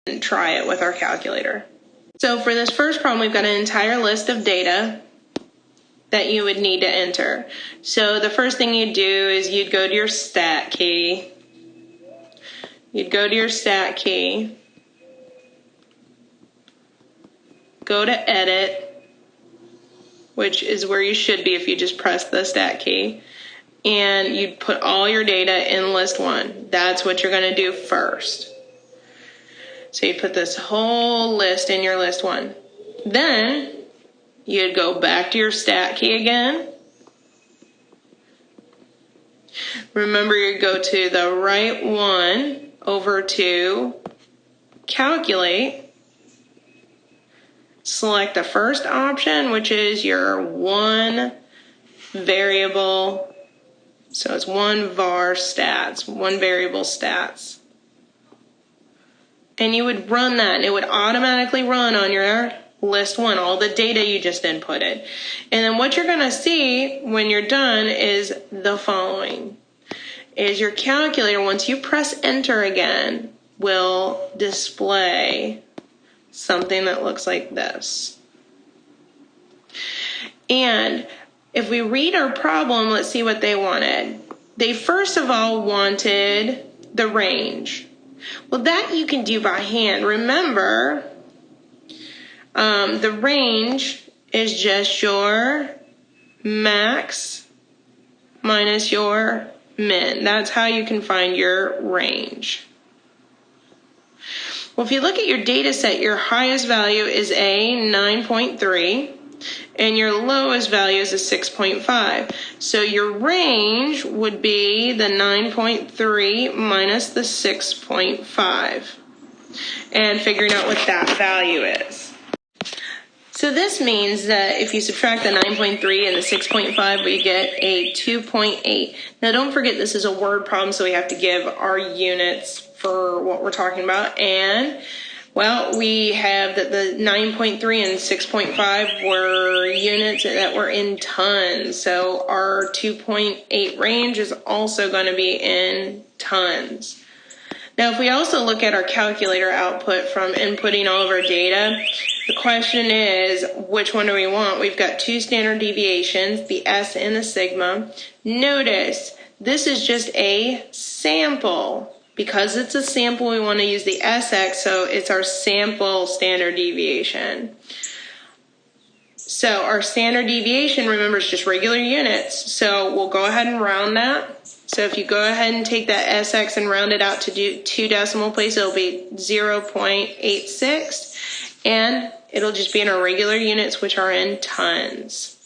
and try it with our calculator. So for this first problem, we've got an entire list of data that you would need to enter. So the first thing you'd do is you'd go to your stat key. You'd go to your stat key, go to edit, which is where you should be if you just press the stat key, and you'd put all your data in list 1. That's what you're going to do first. So you put this whole list in your list 1. Then you'd go back to your stat key again. Remember, you go to the right one, over to calculate. Select the first option, which is your one variable. So it's one var stats, one variable stats. And you would run that, and it would automatically run on your list 1, all the data you just inputted. And then what you're going to see when you're done is the following. Is your calculator, once you press enter again, will display something that looks like this. And if we read our problem, let's see what they wanted. They first of all wanted the range. Well, that you can do by hand. Remember, the range is just your max minus your min. That's how you can find your range. Well, if you look at your data set, your highest value is a 9.3 and your lowest value is a 6.5. So your range would be the 9.3 minus the 6.5 and figuring out what that value is. So this means that if you subtract the 9.3 and the 6.5, we get a 2.8. Now don't forget this is a word problem, so we have to give our units for what we're talking about. And, well, we have that the 9.3 and 6.5 were units that were in tons. So our 2.8 range is also going to be in tons. Now, if we also look at our calculator output from inputting all of our data, the question is, which one do we want? We've got 2 standard deviations, the S and the sigma. Notice, this is just a sample. Because it's a sample, we want to use the SX, so it's our sample standard deviation. So our standard deviation, remember, is just regular units. So we'll go ahead and round that. So if you go ahead and take that SX and round it out to 2 decimal places, it'll be 0.86. And it'll just be in our regular units, which are in tons.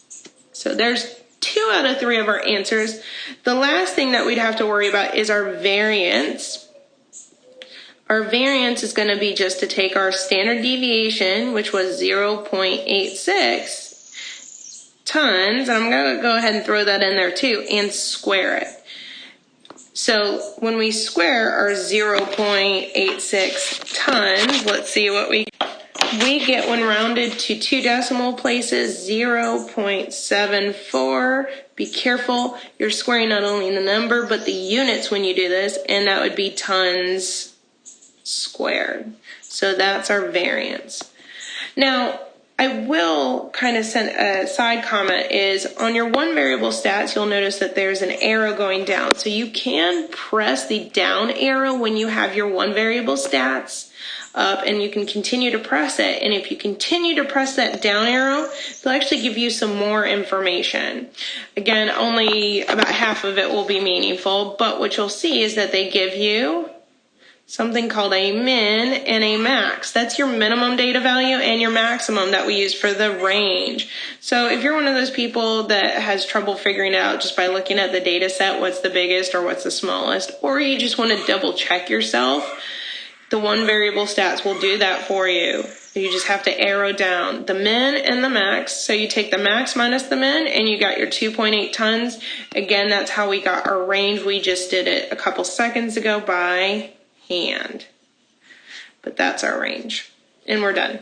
So there's 2 out of 3 of our answers. The last thing that we'd have to worry about is our variance. Our variance is going to be just to take our standard deviation, which was 0.86 tons, and I'm going to go ahead and throw that in there too, and square it. So when we square our 0.86 tons, let's see what we get when rounded to 2 decimal places, 0.74. Be careful, you're squaring not only the number, but the units when you do this, and that would be tons squared. So that's our variance. Now, I will kind of send a side comment is on your one variable stats, you'll notice that there's an arrow going down. So you can press the down arrow when you have your one variable stats up, and you can continue to press it. And if you continue to press that down arrow, they'll actually give you some more information. Again, only about half of it will be meaningful, but what you'll see is that they give you something called a min and a max. That's your minimum data value and your maximum that we use for the range. So if you're one of those people that has trouble figuring it out just by looking at the data set, what's the biggest or what's the smallest, or you just want to double check yourself, the one variable stats will do that for you. You just have to arrow down the min and the max. So you take the max minus the min and you got your 2.8 tons. Again, that's how we got our range. We just did it a couple seconds ago by hand. But that's our range. And we're done.